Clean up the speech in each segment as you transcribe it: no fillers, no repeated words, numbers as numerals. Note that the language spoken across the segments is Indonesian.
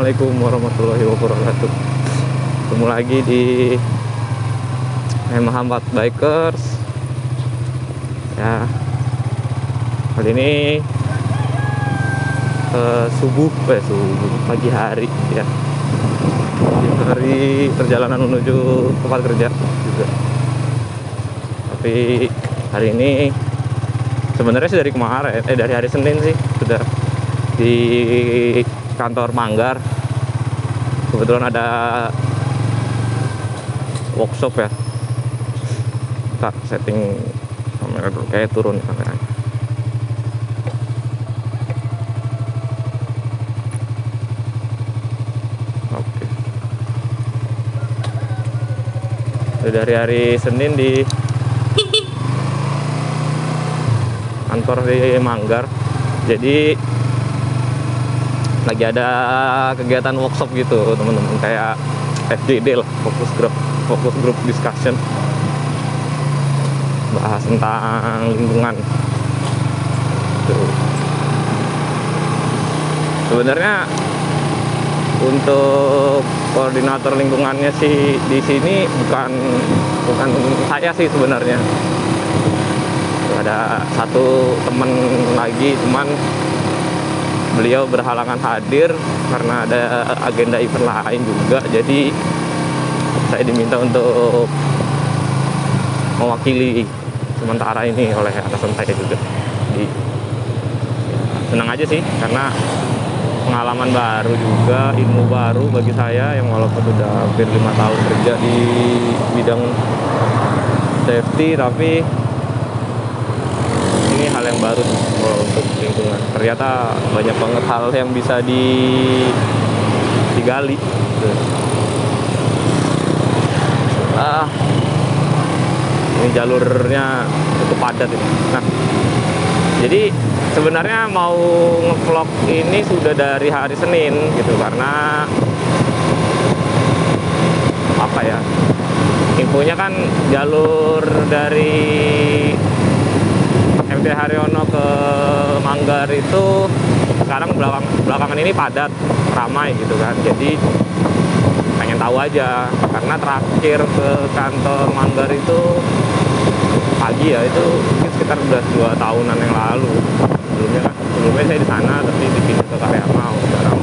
Assalamualaikum warahmatullahi wabarakatuh. Ketemu lagi di Muhammad Bikers. Ya, kali ini subuh pagi hari ya. Pagi hari perjalanan menuju tempat kerja juga. Tapi hari ini sebenarnya sih dari kemarin, dari hari Senin sih sudah di kantor Manggar. Kebetulan ada workshop ya. Ntar setting kamera dulu, kayak turun kameranya. Oke. Dari hari Senin di kantor di Manggar. Jadi lagi ada kegiatan workshop gitu teman-teman, kayak FGD lah, fokus group discussion, bahas tentang lingkungan. Tuh. Sebenarnya untuk koordinator lingkungannya sih di sini bukan saya sih sebenarnya. Ada satu teman lagi, cuman beliau berhalangan hadir karena ada agenda event lain juga. Jadi saya diminta untuk mewakili sementara ini oleh atasan saya juga. Jadi senang aja sih, karena pengalaman baru juga, ilmu baru bagi saya yang walaupun sudah hampir 5 tahun kerja di bidang safety, tapi ini hal yang baru untuk lingkungan. Ternyata banyak banget hal yang bisa digali. Ini jalurnya cukup padat ini. Nah, jadi sebenarnya mau ngevlog ini sudah dari hari Senin gitu, karena apa ya, infonya kan jalur dari MT Haryono ke Manggar itu sekarang belakangan ini padat, ramai gitu kan. Jadi pengen tahu aja, karena terakhir ke kantor Manggar itu pagi ya, itu mungkin sekitar udah 2 tahunan yang lalu. Sebelumnya saya di sana, tapi dipindah ke Karyamau. Sekarang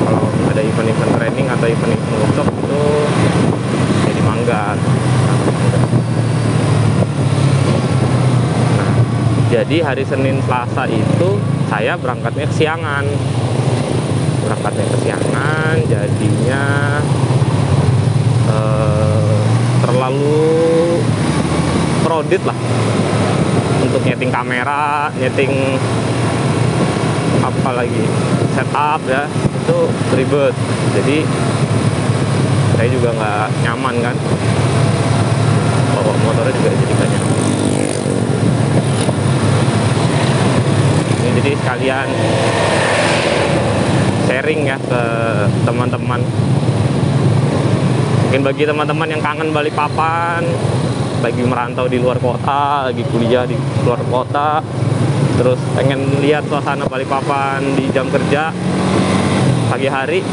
kalau ada event-event training atau event-event workshop itu ya di Manggar. Jadi hari Senin Selasa itu saya berangkatnya kesiangan. Jadinya terlalu crowded lah untuk nyeting kamera, nyeting apa lagi, setup ya, itu ribet. Jadi saya juga nggak nyaman kan, bawa motornya juga jadi nggak nyaman. Jadi sekalian sharing ya ke teman-teman. Mungkin bagi teman-teman yang kangen Balikpapan, lagi merantau di luar kota, lagi kuliah di luar kota, terus pengen lihat suasana Balikpapan di jam kerja pagi hari.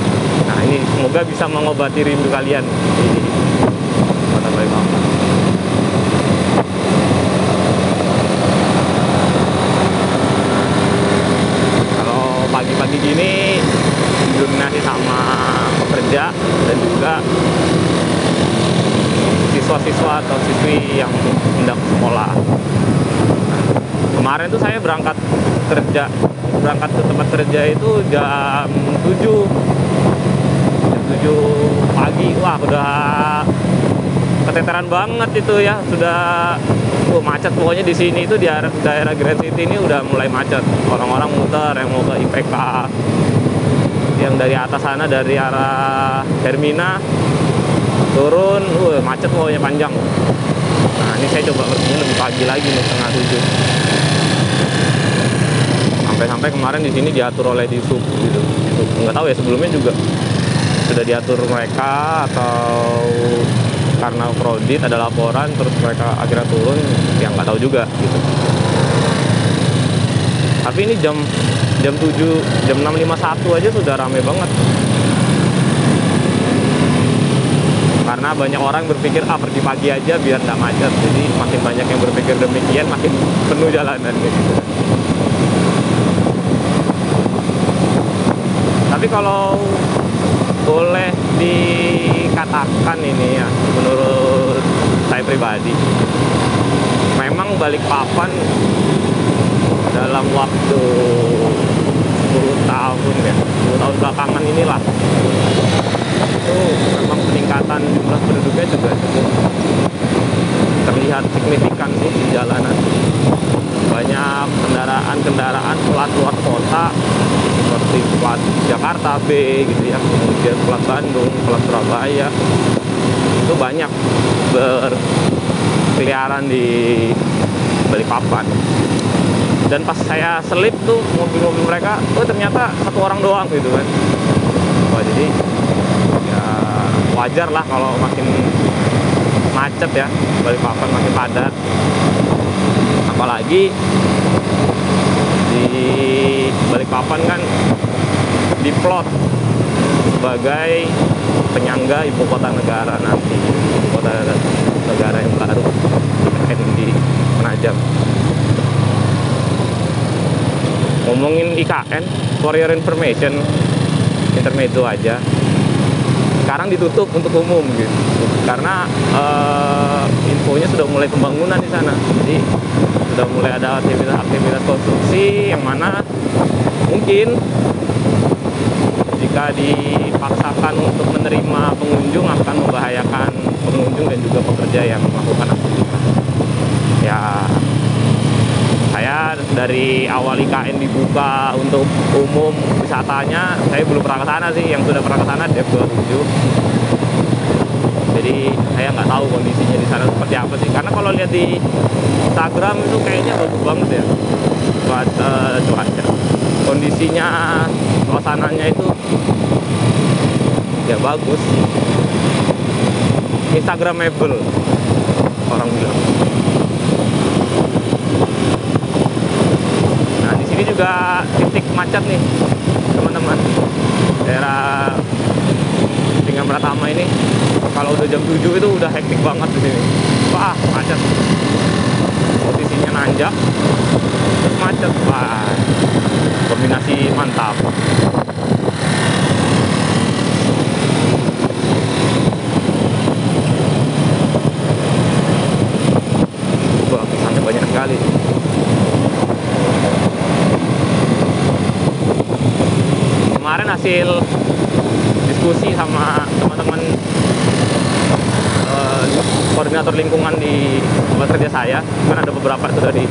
Nah, ini semoga bisa mengobati rindu kalian di kota Balikpapan. Pagi-pagi gini didominasi sama pekerja dan juga siswa-siswa atau siswi yang hendak sekolah. Kemarin tuh saya berangkat ke tempat kerja itu jam 7 pagi. Wah, udah keteteran banget itu ya, sudah macet pokoknya di sini. Itu di daerah Grand City ini udah mulai macet. Orang-orang muter yang mau ke IPK, yang dari atas sana dari arah Hermina turun, macet pokoknya panjang. Nah, ini saya coba perginya lebih pagi lagi nih, setengah 7. Sampai kemarin di sini diatur oleh Disub gitu. Nggak tahu ya, sebelumnya juga sudah diatur mereka atau karena crowded ada laporan terus mereka akhirnya turun, yang nggak tahu juga gitu. Tapi ini jam jam 7, jam 6.51 aja sudah rame banget. Karena banyak orang berpikir pergi pagi aja biar nggak macet. Jadi makin banyak yang berpikir demikian, makin penuh jalanan gitu. Tapi kalau boleh dikatakan ini ya, menurut saya pribadi, memang Balikpapan dalam waktu 10 tahun ya, 10 tahun belakangan inilah, itu memang peningkatan jumlah penduduknya juga cukup terlihat signifikan sih di jalanan. Banyak kendaraan plat luar kota seperti plat Jakarta B gitu ya, kemudian plat Bandung, plat Surabaya, itu banyak berkeliaran di Balikpapan. Dan pas saya selip tuh mobil-mobil mereka, ternyata satu orang doang gitu kan. Wah, jadi ya wajar lah kalau makin macet ya, Balikpapan makin padat. Apalagi di Balikpapan kan diplot sebagai penyangga ibu kota negara nanti, ibu kota negara yang baru di Penajam. Ngomongin IKN, for your information, intermezzo aja, sekarang ditutup untuk umum gitu, karena infonya sudah mulai pembangunan di sana. Jadi sudah mulai ada aktivitas konstruksi yang mana mungkin jika dipaksakan untuk menerima pengunjung akan membahayakan pengunjung dan juga pekerja yang melakukan aktivitas. Ya, saya dari awal IKN dibuka untuk umum wisatanya, saya belum pernah ke sana sih. Yang sudah pernah ke sana Dev 27. Jadi saya nggak tahu kondisinya di sana seperti apa sih. Karena kalau lihat di Instagram itu kayaknya bagus banget ya buat cuaca. Kondisinya, suasananya itu ya bagus, Instagramable orang bilang. Nah, di sini juga titik macet nih teman-teman, daerah Pinggan Pratama ini. Kalau udah jam 7 itu udah hektik banget di sini. Wah, macet. Posisinya nanjak, terus macet. Wah, kombinasi mantap. Wah, pisangnya banyak sekali. Kemarin hasil diskusi sama teman-teman koordinator lingkungan di tempat kerja saya, kan ada beberapa itu dari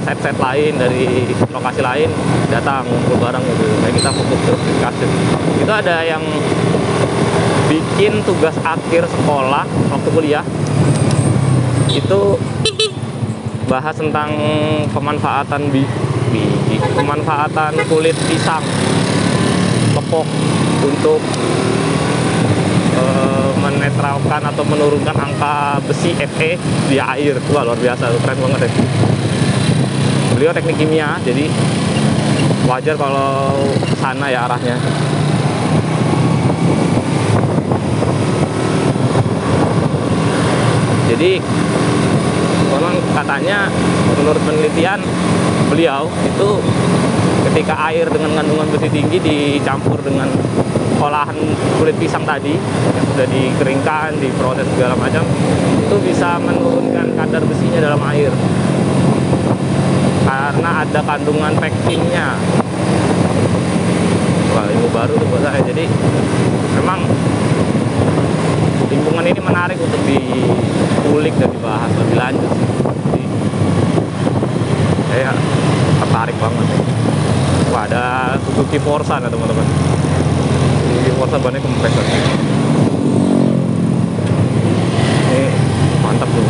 set lain, dari lokasi lain datang ngumpul bareng gitu. Kayak kita fokus ke discussion. Itu ada yang bikin tugas akhir sekolah waktu kuliah itu bahas tentang pemanfaatan pemanfaatan kulit pisang kepok untuk menetralkan atau menurunkan angka besi Fe di air. Wah, luar biasa, keren banget ya. Beliau teknik kimia, jadi wajar kalau sana ya arahnya. Jadi konon katanya menurut penelitian beliau itu ketika air dengan kandungan besi tinggi dicampur dengan olahan kulit pisang tadi yang sudah dikeringkan, diproses segala macam, itu bisa menurunkan kadar besinya dalam air karena ada kandungan pektinnya. Wah, ilmu baru tuh buat saya. Jadi memang lingkungan ini menarik untuk diulik dan dibahas lebih lanjut sih. Jadi saya tertarik banget ya. Wah, ada Suzuki Forza ya teman-teman. Suzuki Forza bannya kompresor. Ini mantap tuh.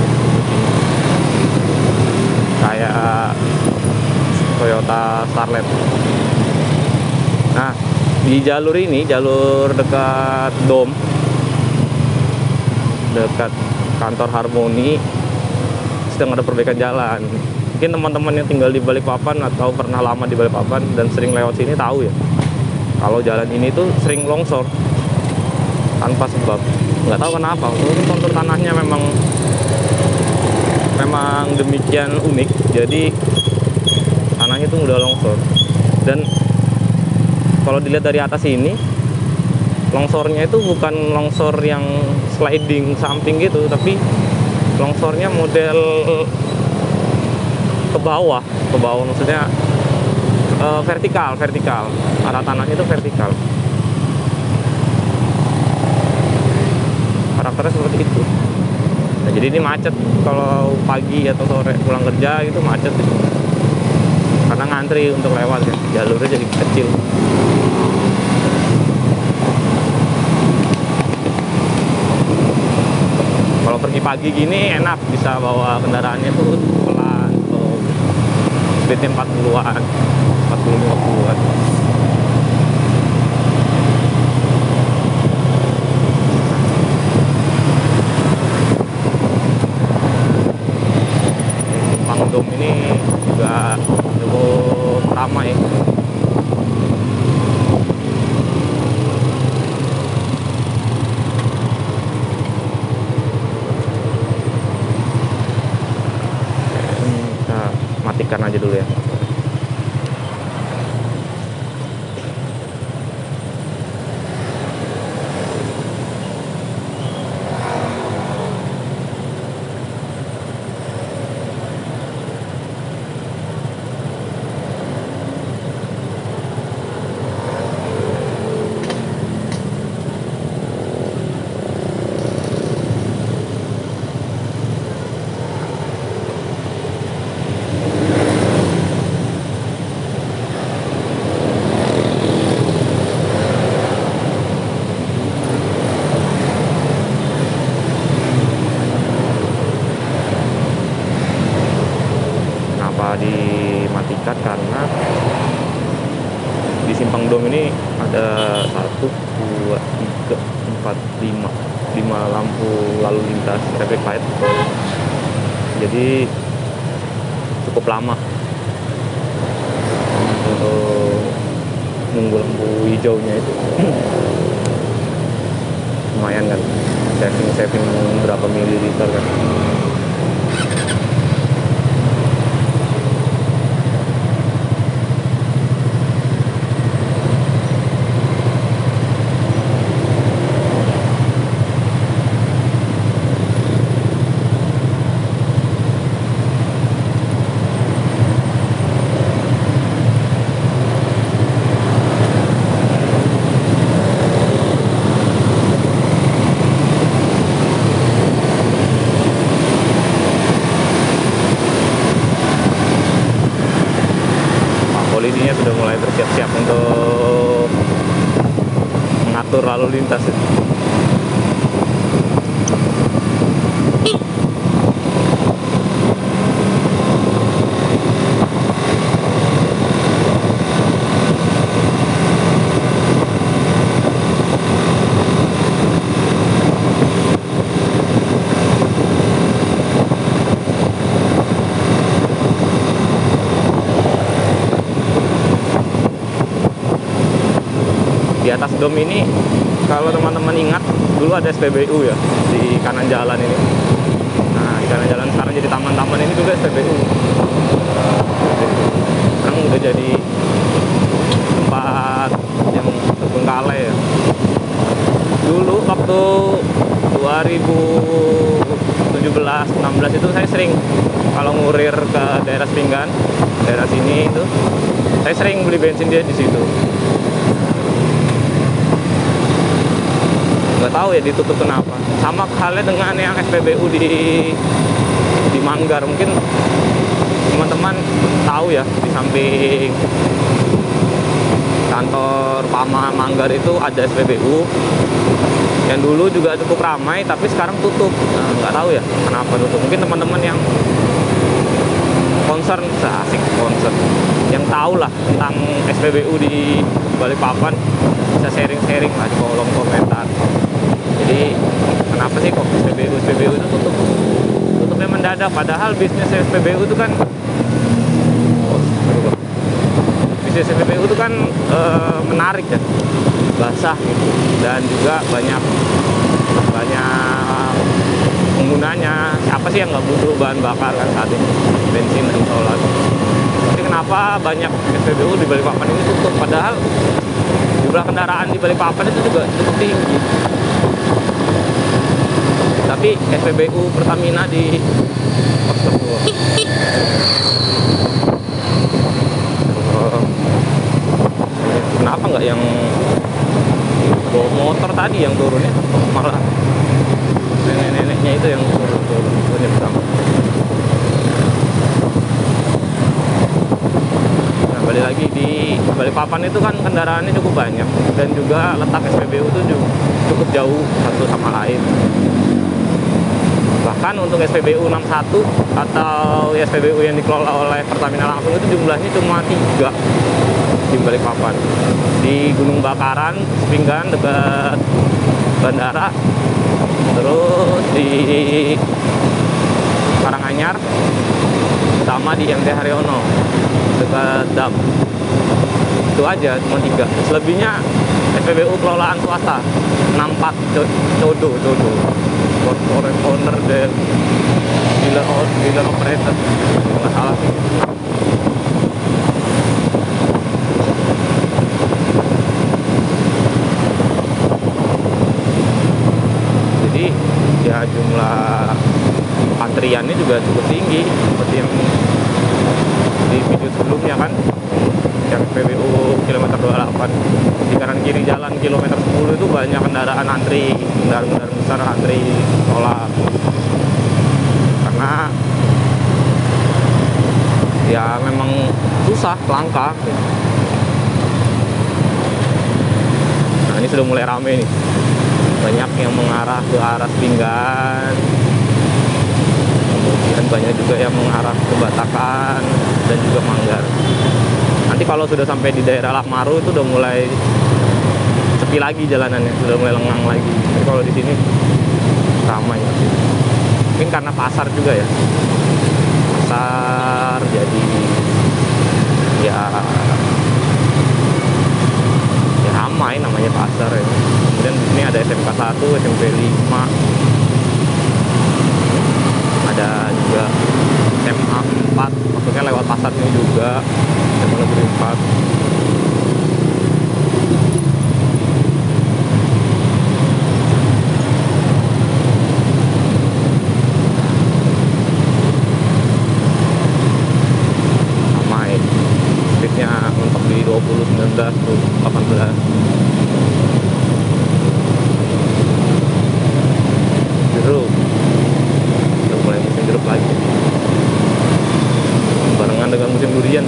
Kayak Toyota Starlet. Nah, di jalur ini, jalur dekat Dom, dekat kantor Harmoni, sedang ada perbaikan jalan. Mungkin teman-teman yang tinggal di Balikpapan atau pernah lama di Balikpapan dan sering lewat sini tahu ya, kalau jalan ini tuh sering longsor tanpa sebab. Nggak tahu kenapa, mungkin kontur tanahnya memang demikian unik, jadi tanahnya tuh udah longsor. Dan kalau dilihat dari atas ini, longsornya itu bukan longsor yang sliding samping gitu, tapi longsornya model ke bawah maksudnya vertikal. Arah tanahnya itu vertikal. Karakternya seperti itu. Nah, jadi ini macet kalau pagi atau sore pulang kerja gitu, macet gitu. Karena ngantri untuk lewat ya, jalurnya jadi kecil. Kalau pergi pagi gini enak, bisa bawa kendaraannya tuh pelan, speednya 40-an, 40-50-an. Dom ini juga cukup ramai. Kita matikan aja dulu ya. Dimatikan karena di Simpang Dom ini ada 1, 2, 3, 4, 5 lampu lalu lintas traffic light, jadi cukup lama untuk nunggu lampu hijaunya itu. Lumayan kan, saving berapa mililiter kan. Polisinya sudah mulai bersiap-siap untuk mengatur lalu lintas. Di atas dom ini, kalau teman-teman ingat, dulu ada SPBU ya di kanan jalan ini. Nah, di kanan jalan sekarang jadi taman-taman ini juga SPBU. Sekarang udah jadi tempat yang terbengkalai ya. Dulu waktu 2017-16 itu saya sering kalau ngurir ke daerah Pinggan, daerah sini itu, saya sering beli bensin dia di situ. Nggak tahu ya ditutup kenapa. Sama halnya dengan yang SPBU di Manggar. Mungkin teman-teman tahu ya, di samping kantor Pama Manggar itu ada SPBU yang dulu juga cukup ramai, tapi sekarang tutup. Nah, nggak tahu ya kenapa tutup. Mungkin teman-teman yang concern, yang tahu lah tentang SPBU di Balikpapan bisa sharing-sharing lah di kolom komentar. Jadi kenapa sih kok SPBU itu tutupnya mendadak, padahal bisnis SPBU itu kan Bisnis SPBU itu kan menarik ya, basah gitu, dan juga banyak penggunanya. Siapa sih yang nggak butuh bahan bakar kan saat ini, bensin dan solar. Tapi kenapa banyak SPBU di Balikpapan ini tutup, padahal jumlah kendaraan di Balikpapan itu juga cukup tinggi. Tapi SPBU Pertamina di kenapa nggak yang bawa motor tadi yang turunnya, malah nenek-neneknya itu yang turun nyebrang. Nah, balik lagi di Balikpapan itu kan kendaraannya cukup banyak, dan juga letak SPBU itu cukup jauh satu sama lain. Bahkan untuk SPBU 61 atau SPBU yang dikelola oleh Pertamina langsung itu jumlahnya cuma 3 di Balikpapan. Di Gunung Bakaran, Pinggan dekat bandara, terus di Karanganyar, sama di MT Haryono dekat dam. Itu aja, cuma 3. Selebihnya SPBU kelolaan swasta. 64 Codo corporate owner dan dealer operator, nggak salah sih. Jadi ya jumlah antriannya juga cukup tinggi, seperti yang di video sebelumnya kan, yang PBU kilometer 28 di kanan kiri jalan kilometer 10 itu banyak kendaraan antri, kendaraan besar antri solar, karena ya memang susah, langka. Nah, ini sudah mulai rame nih, banyak yang mengarah ke arah Pinggan, kemudian banyak juga yang mengarah ke Batakan dan juga Manggar. Nanti kalau sudah sampai di daerah Lakmaru itu udah mulai sepi lagi jalanannya, sudah mulai lengang lagi. Tapi kalau di sini ramai. Mungkin karena pasar juga ya, pasar jadi ya ramai, namanya pasar ya. Kemudian di sini ada SMK 1, SMP 5, ada juga SMA 4, maksudnya lewat pasar ini juga, SMA Negeri 4. Ramai, speednya mentok di 20, 19, 18. Jeruk, udah mulai musim jeruk lagi, barengan dengan musim durian.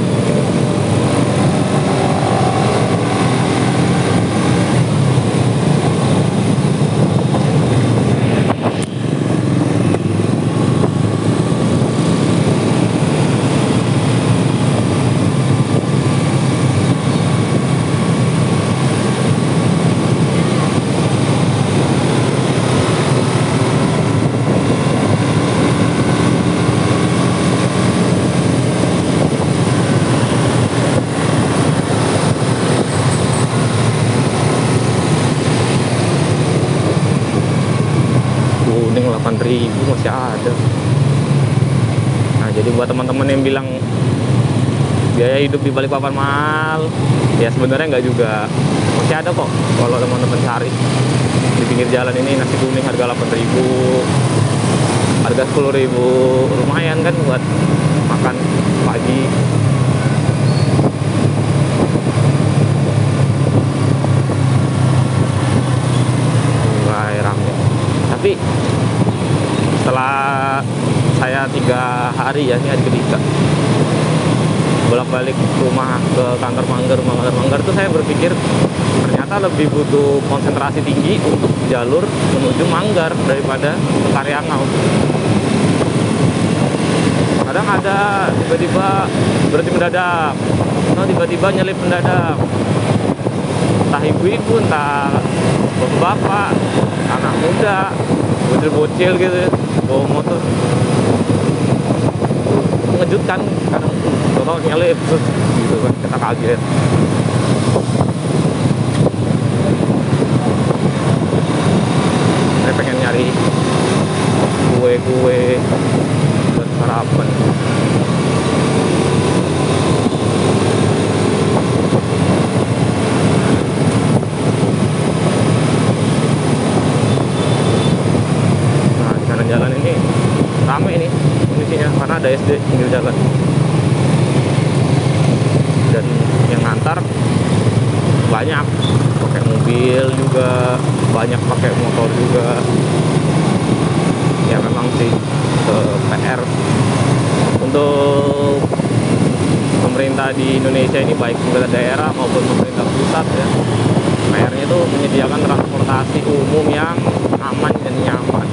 Kuning 8.000 masih ada. Nah, jadi buat teman-teman yang bilang biaya hidup di Balikpapan mahal, ya sebenarnya nggak juga, masih ada kok. Kalau teman-teman cari di pinggir jalan ini, nasi kuning harga 8.000, harga 10.000, lumayan kan buat makan pagi. Mulai ramai. Tapi setelah saya 3 hari ya, ini hari ketiga bolak-balik rumah ke kantor Manggar tuh, saya berpikir ternyata lebih butuh konsentrasi tinggi untuk jalur menuju Manggar daripada ke Karyangau. Kadang ada tiba-tiba berhenti mendadak, atau tiba-tiba nyelip mendadak, entah ibu-ibu, entah bapak-bapak, anak muda, bocil-bocil gitu bawa motor, mengejutkan, kadang kalau nyelip gitu kan, kita kaget. Saya pengen nyari kue-kue buat sarapan. Nah, di kanan jalan ini rame ini kondisinya karena ada SD pinggir jalan, dan yang ngantar banyak pakai mobil juga, banyak pakai motor juga. Ya memang sih PR untuk pemerintah di Indonesia ini, baik pemerintah daerah maupun pemerintah pusat ya. PR-nya itu menyediakan transportasi umum yang aman dan nyaman.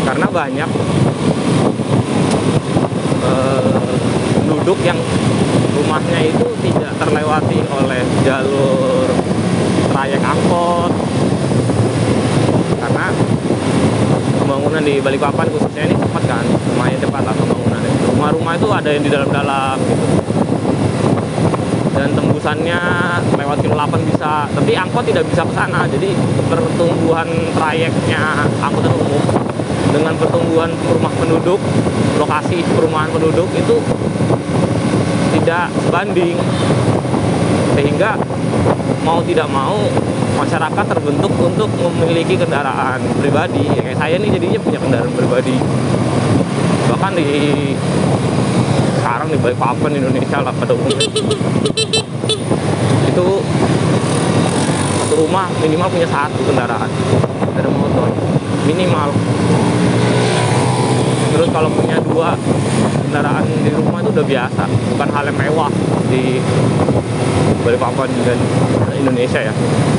Karena banyak penduduk yang rumahnya itu tidak terlewati oleh jalur trayek angkot, karena pembangunan di Balikpapan khususnya ini cepat kan, lumayan cepat lah pembangunannya. Rumah-rumah itu ada yang di dalam-dalam gitu, dan tembusannya lewat kilo 8 bisa, tapi angkot tidak bisa ke sana. Jadi pertumbuhan trayeknya angkutan umum dengan pertumbuhan rumah penduduk, lokasi perumahan penduduk itu tidak sebanding, sehingga mau tidak mau masyarakat terbentuk untuk memiliki kendaraan pribadi. Kayak saya nih jadinya punya kendaraan pribadi. Bahkan sekarang di Balikpapan Indonesia lah pada umumnya itu satu rumah minimal punya satu kendaraan, ada motor minimal. Terus kalau punya 2 kendaraan di rumah itu udah biasa, bukan hal yang mewah di Balikpapan dan Indonesia ya,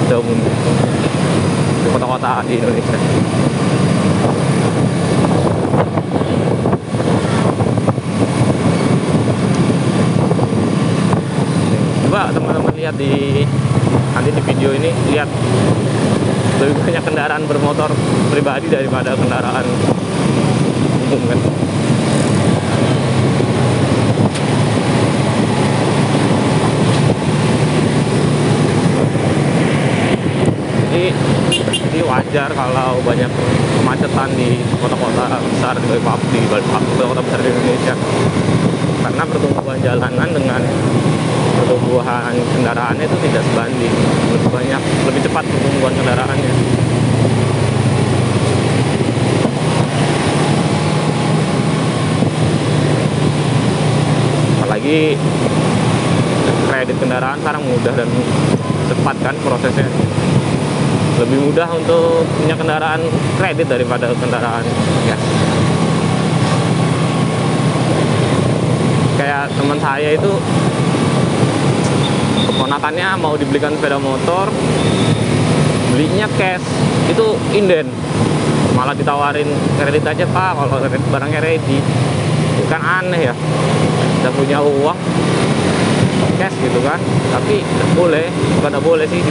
udah umum di kota-kota di Indonesia. Coba teman-teman lihat nanti di video ini, lihat lebih banyak kendaraan bermotor pribadi daripada kendaraan umum kan. Jadi wajar kalau banyak kemacetan di kota-kota besar di Balikpapan, kota-kota besar di Indonesia, karena pertumbuhan jalanan dengan pertumbuhan kendaraannya itu tidak sebanding. Lebih cepat pertumbuhan kendaraannya. Apalagi kredit kendaraan sekarang mudah dan cepat kan prosesnya. Lebih mudah untuk punya kendaraan kredit daripada kendaraan gas. Kayak teman saya itu, keponakannya mau dibelikan sepeda motor, belinya cash, itu inden, malah ditawarin kredit aja Pak kalau barangnya ready. Kan aneh ya, udah punya uang cash gitu kan, tapi boleh, bukan boleh sih,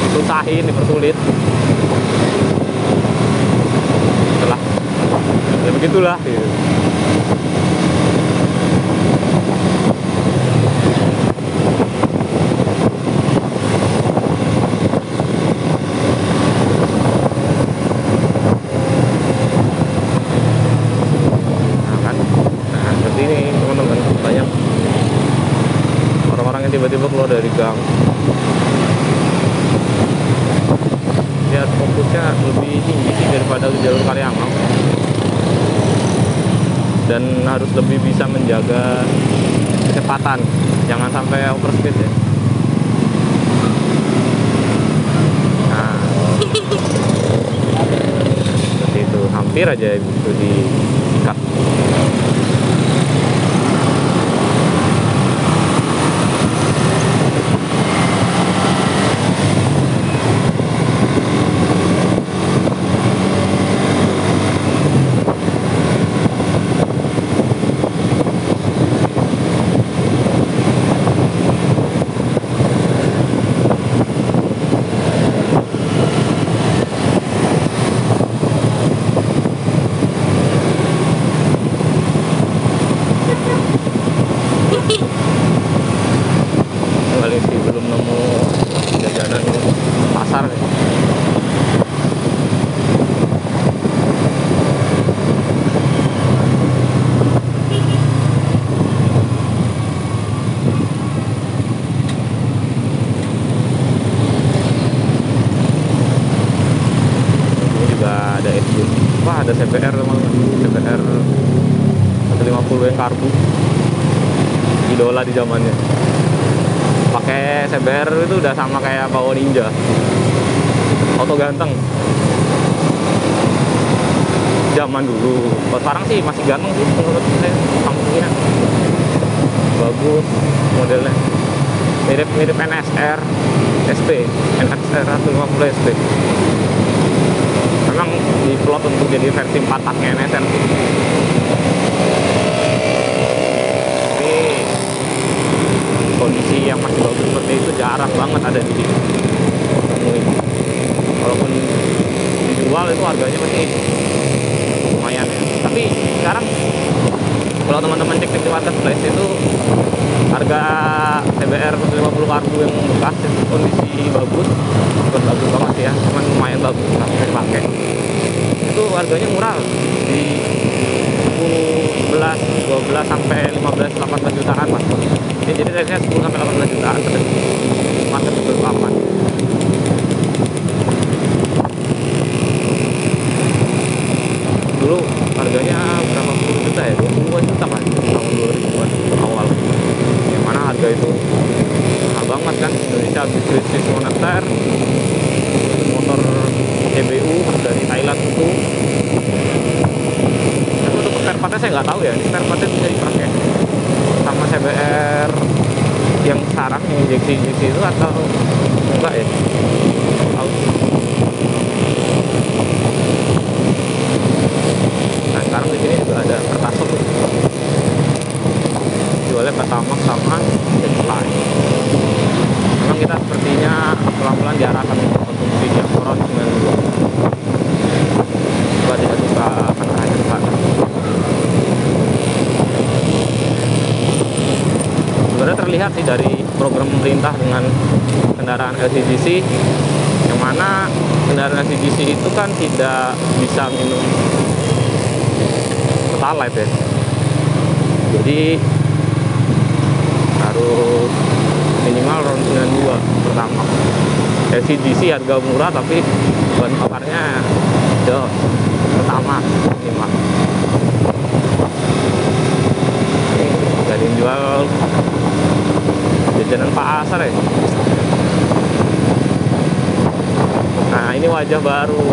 disusahin, dipersulit. Setelah ya begitulah gitu. Tiba-tiba keluar dari gang, ya fokusnya lebih tinggi sih daripada jalur Karyangau, dan harus lebih bisa menjaga kecepatan, jangan sampai overspeed ya. Nah, seperti itu, hampir aja itu di-cut. SD. Wah, ada CBR teman-teman, CBR 150 yang karbu, idola di zamannya. Pakai CBR itu udah sama kayak bawa ninja, auto ganteng zaman dulu. Kalau sekarang sih masih ganteng sih menurut saya, kampungnya bagus modelnya, mirip NSR SP, NSR 150 SP. Memang diplot untuk jadi versi 4 taknya NSR. Tapi kondisi yang masih bagus seperti itu jarang banget ada di sini. Walaupun dijual itu harganya masih lumayan ya. Tapi sekarang kalau teman-teman cek di marketplace itu harga CBR 150 karbu yang bekas itu kondisi bagus, bukan bagus banget ya, cuman lumayan bagus lah bisa dipakai. Itu harganya murah di 10, 12 sampai 15, 18 jutaan mas. Jadi saya 10 sampai 18 jutaan masuk ke aman. Dulu harganya berapa puluh juta ya, 20-an juta kan tahun 2000-an awal, yang mana harga itu mahal banget kan. Indonesia habis krisis moneter, motor CBU dari Thailand itu. Tapi untuk spare partnya saya nggak tahu ya, spare partnya bisa dipakai sama CBR yang sekarang yang injeksi itu atau enggak ya, tahu. Nah sekarang di sini juga ada Pertasok, jualnya Pertamax sama Deadline. Memang kita sepertinya pelan-pelan diarahkan konsumsi yang koron dengan juga tidak suka akan hanya ke sana. Sebenarnya terlihat sih dari program pemerintah dengan kendaraan LCGC, yang mana kendaraan LCGC itu kan tidak bisa minum Pertalite ya, jadi harus minimal round 92 pertama. LCGC harga murah tapi bahan bakarnya jauh pertama minimal. Ini gak ada yang jual jajanan pasar ya. Nah ini wajah baru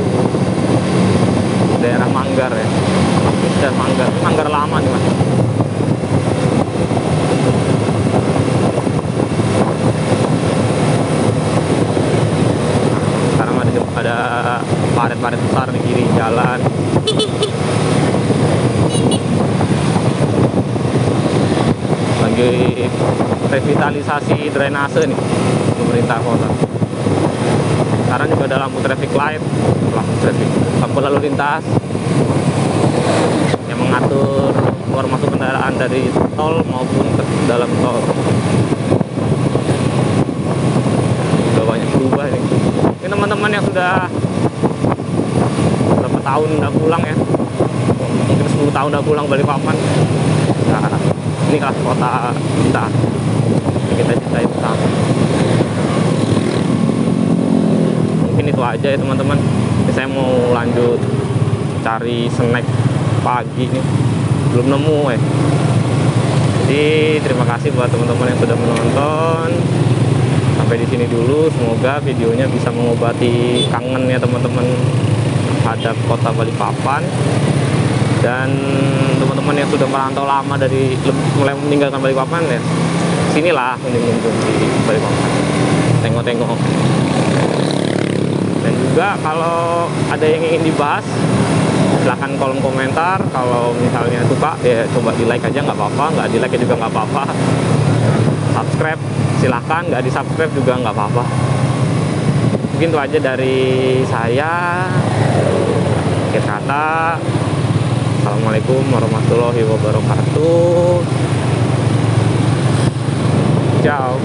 daerah Manggar ya, dan Manggar lama nih mas. Sekarang ada paret-paret besar di kiri jalan. Lagi revitalisasi drainase nih pemerintah kota. Sekarang juga ada lampu traffic light, lampu lalu lintas yang mengatur keluar masuk kendaraan dari tol maupun ke dalam tol. Udah banyak berubah nih. Ini teman-teman yang sudah berapa tahun udah pulang ya, mungkin 10 tahun udah pulang Balikpapan. Nah, ini kelas kota kita cintai bersama. Mungkin itu aja ya teman-teman. Saya mau lanjut cari snack pagi nih, belum nemu ya. Jadi terima kasih buat teman-teman yang sudah menonton sampai di sini dulu. Semoga videonya bisa mengobati kangen ya teman-teman terhadap kota Balikpapan. Dan teman-teman yang sudah merantau lama dari mulai meninggalkan Balikpapan ya, sinilah mending di Balikpapan, tengok-tengok. Dan juga kalau ada yang ingin dibahas, silahkan kolom komentar. Kalau misalnya suka ya coba di like aja, nggak apa-apa, nggak di like juga nggak apa-apa. Subscribe silahkan, nggak di subscribe juga nggak apa-apa. Mungkin itu aja dari saya. Akhir kata, assalamualaikum warahmatullahi wabarakatuh. Ciao.